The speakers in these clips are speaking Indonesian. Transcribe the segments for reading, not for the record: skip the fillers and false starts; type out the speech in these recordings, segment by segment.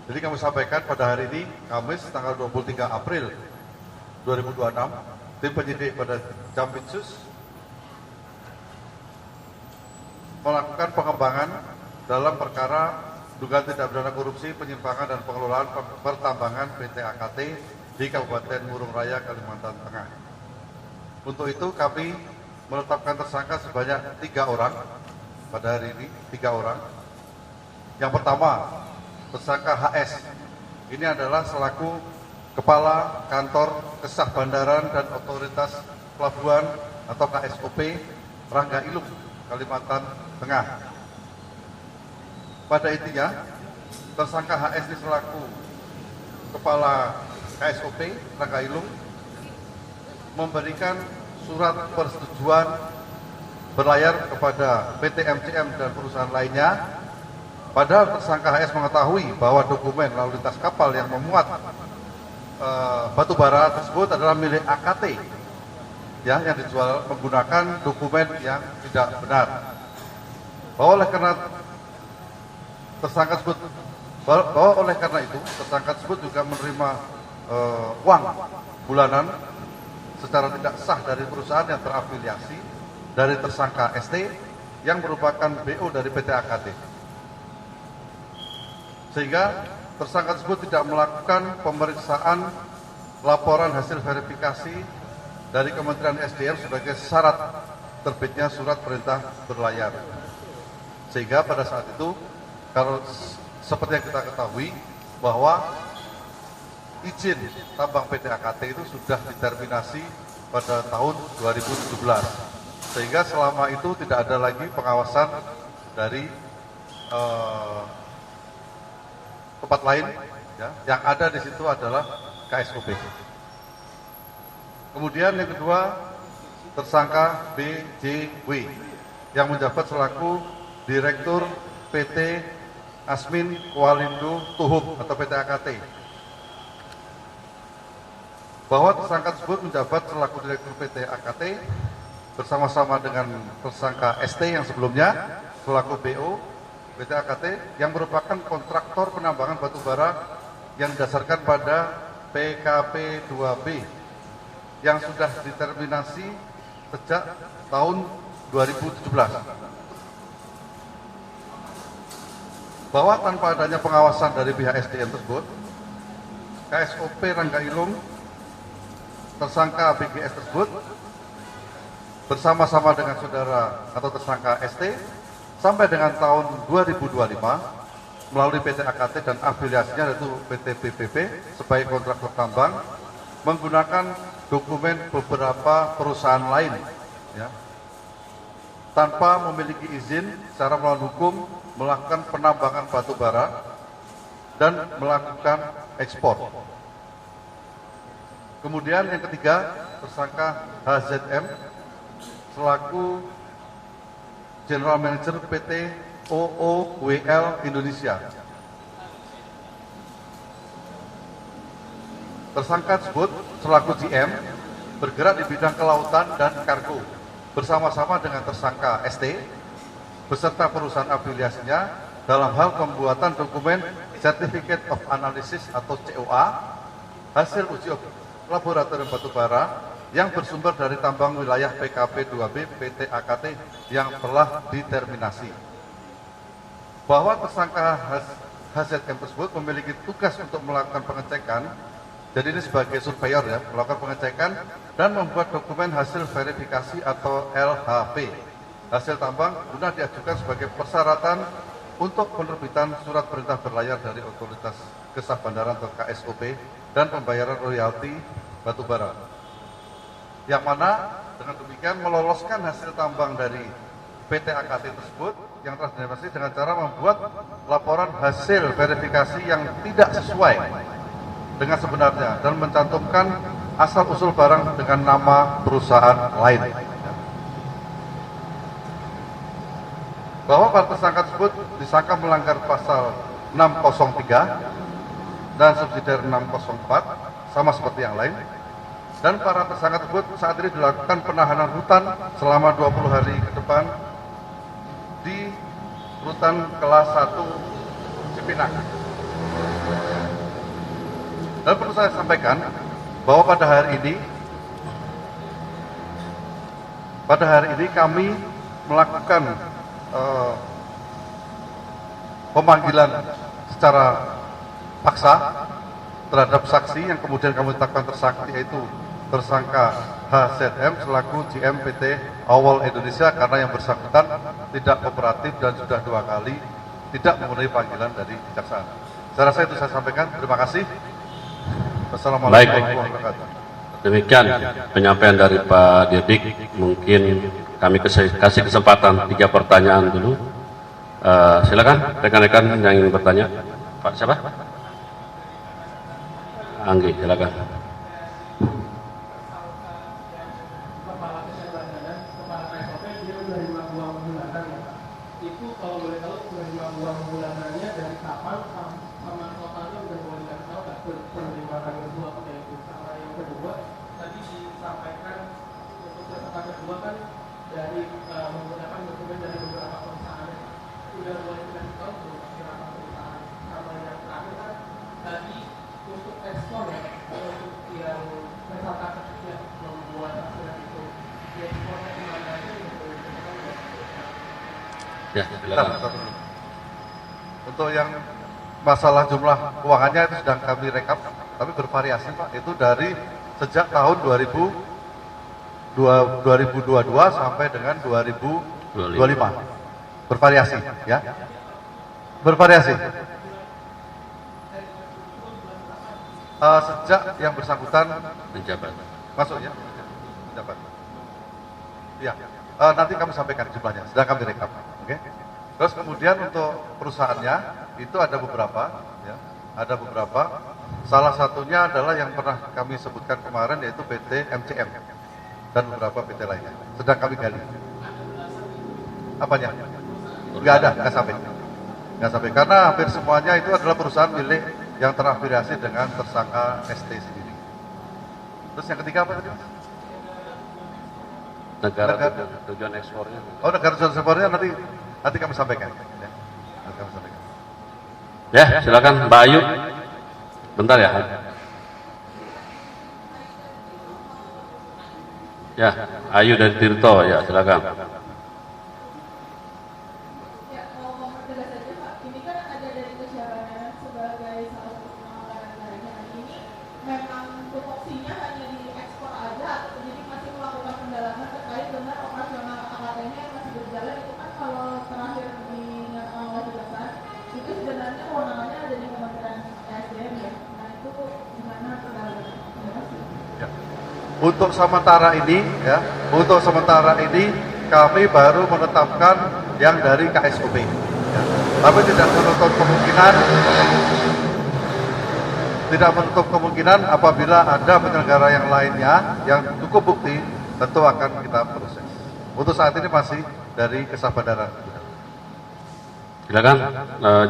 Jadi kami sampaikan pada hari ini, Kamis tanggal 23 April 2026, tim penyidik pada Jampitsus melakukan pengembangan dalam perkara dugaan tindak pidana korupsi, penyimpangan dan pengelolaan pertambangan PT AKT di Kabupaten Murung Raya, Kalimantan Tengah. Untuk itu kami menetapkan tersangka sebanyak 3 orang pada hari ini, 3 orang. Yang pertama, tersangka HS. Ini adalah selaku Kepala Kantor Kesah Bandaran dan Otoritas Pelabuhan atau KSOP Rangga Ilung, Kalimantan Tengah. Pada intinya, tersangka HS ini selaku Kepala KSOP Rangga Ilung memberikan surat persetujuan berlayar kepada PT MCM dan perusahaan lainnya. Padahal tersangka HS mengetahui bahwa dokumen lalu lintas kapal yang memuat batu bara tersebut adalah milik AKT, ya, yang dijual menggunakan dokumen yang tidak benar. Bahwa oleh karena itu tersangka tersebut juga menerima uang bulanan secara tidak sah dari perusahaan yang terafiliasi dari tersangka ST yang merupakan BO dari PT AKT. Sehingga tersangka tersebut tidak melakukan pemeriksaan laporan hasil verifikasi dari Kementerian SDM sebagai syarat terbitnya surat perintah berlayar. Sehingga pada saat itu, kalau seperti yang kita ketahui bahwa izin tambang PT AKT itu sudah diterminasi pada tahun 2017. Sehingga selama itu tidak ada lagi pengawasan dari tempat lain, ya, yang ada di situ adalah KSOP. Kemudian yang kedua, tersangka BJW yang menjabat selaku Direktur PT Asmin Kualindo Tuhub atau PT AKT. Bahwa tersangka tersebut menjabat selaku Direktur PT AKT bersama-sama dengan tersangka ST yang sebelumnya selaku BO PT AKT yang merupakan kontraktor penambangan batu bara yang didasarkan pada PKP 2B yang sudah diterminasi sejak tahun 2017. Bahwa tanpa adanya pengawasan dari pihak SDM tersebut, KSOP Rangga Ilung, tersangka BGS tersebut, bersama-sama dengan saudara atau tersangka ST, sampai dengan tahun 2025 melalui PT AKT dan afiliasinya yaitu PT BPP sebagai kontraktor tambang menggunakan dokumen beberapa perusahaan lain, ya, tanpa memiliki izin secara melawan hukum melakukan penambangan batu bara dan melakukan ekspor. Kemudian yang ketiga, tersangka HZM selaku General Manager PT OOWL Indonesia. Tersangka tersebut selaku GM bergerak di bidang kelautan dan kargo bersama-sama dengan tersangka ST beserta perusahaan afiliasinya dalam hal pembuatan dokumen Certificate of Analysis atau COA hasil uji laboratorium batubara yang bersumber dari tambang wilayah PKP 2B PT AKT yang telah diterminasi. Bahwa tersangka HZM tersebut memiliki tugas untuk melakukan pengecekan, jadi ini sebagai surveyor, ya, melakukan pengecekan dan membuat dokumen hasil verifikasi atau LHP hasil tambang guna diajukan sebagai persyaratan untuk penerbitan surat perintah berlayar dari Otoritas Kesah Bandaran atau KSOP dan pembayaran royalti batubara. Yang mana dengan demikian meloloskan hasil tambang dari PT AKT tersebut yang telah diterminasi dengan cara membuat laporan hasil verifikasi yang tidak sesuai dengan sebenarnya dan mencantumkan asal-usul barang dengan nama perusahaan lain. Bahwa para tersangka tersebut disangka melanggar pasal 603 dan subsidiar 604 sama seperti yang lain. Dan para tersangka tersebut saat ini dilakukan penahanan rutan selama 20 hari ke depan di rutan kelas 1 Cipinang. Dan perlu saya sampaikan bahwa pada hari ini kami melakukan pemanggilan secara paksa terhadap saksi yang kemudian kami tetapkan tersangka, yaitu tersangka HZM selaku GM PT Awal Indonesia, karena yang bersangkutan tidak kooperatif dan sudah 2 kali tidak memenuhi panggilan dari kejaksaan. Saya rasa itu saya sampaikan. Terima kasih. Wassalamualaikum warahmatullahi wabarakatuh. Demikian penyampaian dari Pak Dirdik. Mungkin kami kasih kesempatan 3 pertanyaan dulu. Silakan rekan-rekan yang ingin bertanya. Pak siapa? Anggi, silakan. Itu kalau boleh tahu penerimaan uang bulanannya dari kapan sama totalnya udah boleh dikasih tahu nggak penerimaan kedua pakai itu. Sama yang kedua tadi disampaikan untuk peserta kedua kan dari menggunakan dokumen dari beberapa perusahaan, udah boleh dikasih tahu belum beberapa perusahaan. Sama yang terakhir kan tadi untuk ekspor ya, untuk yang peserta ketiga membuat asuran itu ekspornya kemana aja udah boleh dikasih tahu nggak? Ya, silakan. Untuk yang masalah jumlah keuangannya itu sedang kami rekap, tapi bervariasi Pak. Itu dari sejak tahun 2022 sampai dengan 2025. Bervariasi, ya. Bervariasi. Sejak yang bersangkutan Menjabat. masuk ya, menjabat. Ya, nanti kami sampaikan jumlahnya, sedang kami rekap. Oke. Terus kemudian untuk perusahaannya itu ada beberapa, ya, ada beberapa. Salah satunya adalah yang pernah kami sebutkan kemarin, yaitu PT MCM dan beberapa PT lainnya. Sedang kami gali. Apanya? Nggak ada, nggak sampai. Karena hampir semuanya itu adalah perusahaan milik yang terafiliasi dengan tersangka ST sendiri. Terus yang ketiga apa tadi? Negara tujuan ekspornya. Oh, negara tujuan ekspornya nanti kami sampaikan. Ya. Nanti kami sampaikan. Ya, silakan Mbak Ayu. Bentar ya. Ya, Ayu dari Tirto, ya silakan. Ya, mau mempertegas saja Pak, ini kan ada dari kesyaratnya sebagai salah satu pengelola negaranya. Ini memang tupoksinya hanya diekspor aja atau penyidik masih melakukan pendalaman terkait dengan operasional AKT-nya yang masih berjalan. Itu kan kalau terakhir dinyatakan oleh kejaksaan itu sebenarnya kewenangannya ada di Kementerian SDM ya. Nah itu gimana pendalamannya? Terima kasih. Ya. Untuk sementara ini kami baru menetapkan yang dari KSOP. Ya. Tapi tidak menutup kemungkinan apabila ada penyelenggara yang lainnya yang cukup bukti, tentu akan kita proses. Untuk saat ini masih dari Kesabadaran. Silakan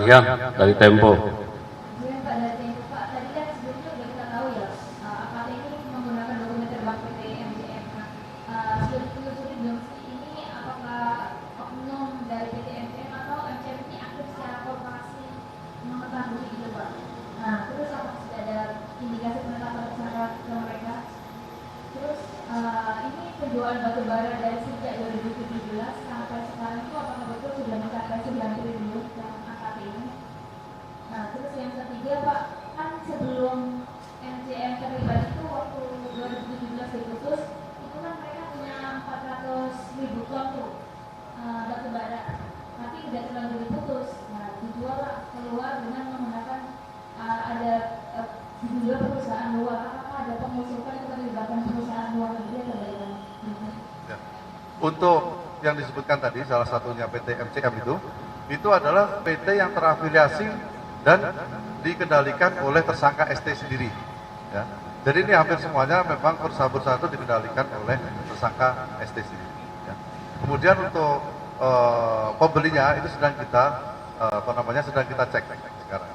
Jihan dari Tempo. Kemudian Pak dari Tempo, Pak, tadi kan sebelumnya sudah kita tahu ya, AKT ini menggunakan dokumen terbang PT MCM. Sudah ditelusuri belum sih ini apakah oknum dari PT MCM atau MCM ini aktif secara korporasi mengetahui gitu Pak? Nah, terus apakah sudah ada indikasi penetapan tersangka ke mereka? Terus ini penjualan batubara dari sejak 2017 sampai sekarang itu apakah betul sudah mencapai 9 triliun yang AKT ini? Nah, terus yang ketiga Pak, kan sebelum MCM terlibat itu waktu 2017 diputus, itu kan mereka punya 400.000 ton tuh batubara, tapi tidak terlalu diputus. Nah, dijual lah keluar dengan menggunakan ada dijual perusahaan luar. Apakah ada pengusutan keterlibatan perusahaan luar negeri atau bagaimana? Ya. Untuk yang disebutkan tadi, salah satunya PT MCM itu adalah PT yang terafiliasi dan dikendalikan oleh tersangka ST sendiri. Ya. Jadi ini hampir semuanya memang perusahaan-perusahaan itu dikendalikan oleh tersangka ST sendiri. Ya. Kemudian untuk pembelinya itu sedang kita sedang kita cek sekarang.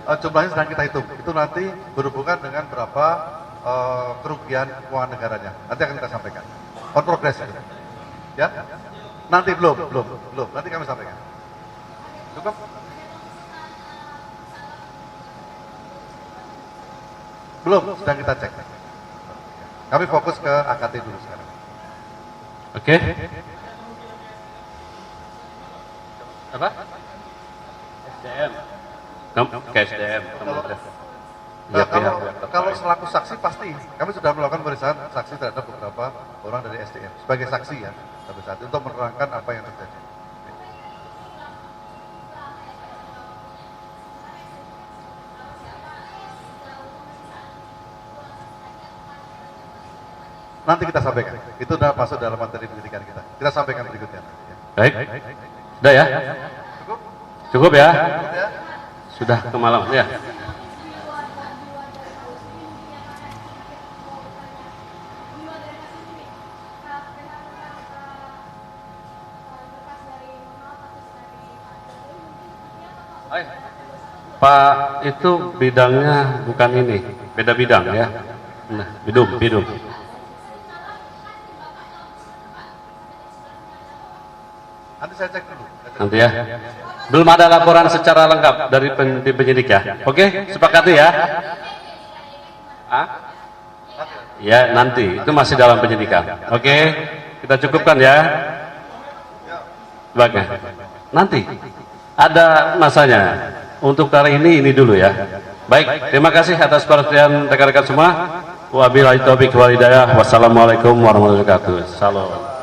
Jumlahnya sedang kita hitung. Itu nanti berhubungan dengan berapa kerugian keuangan negaranya. Nanti akan kita sampaikan. On progress. Ya. Nanti belum. Nanti kami sampaikan. Cukup? Belum, sedang kita cek. Kami fokus ke AKT dulu sekarang. Oke. Apa? SDM. Ke SDM. Kalau selaku saksi pasti kami sudah melakukan pemeriksaan saksi terhadap beberapa orang dari SDM sebagai saksi ya sampai saat itu untuk menerangkan apa yang terjadi. Nanti kita sampaikan. Itu sudah masuk dalam materi pendidikan kita. Kita sampaikan berikutnya. Baik. Sudah ya? Cukup? Cukup ya? Cukup ya? Sudah ke malam ya. Pak itu bidangnya bukan ini, beda bidang ya. Nah, bidum. Nanti saya cek dulu. Nanti ya. Belum ada laporan secara lengkap dari tim penyidik ya. Oke, sepakati ya. Ya, nanti itu masih dalam penyidikan. Oke, kita cukupkan ya. Baiknya. Nanti ada masanya. Untuk kali ini dulu ya. Baik, terima kasih atas perhatian rekan-rekan semua. Wabillahi taufiq wal hidayah. Wassalamualaikum warahmatullahi wabarakatuh. Salam.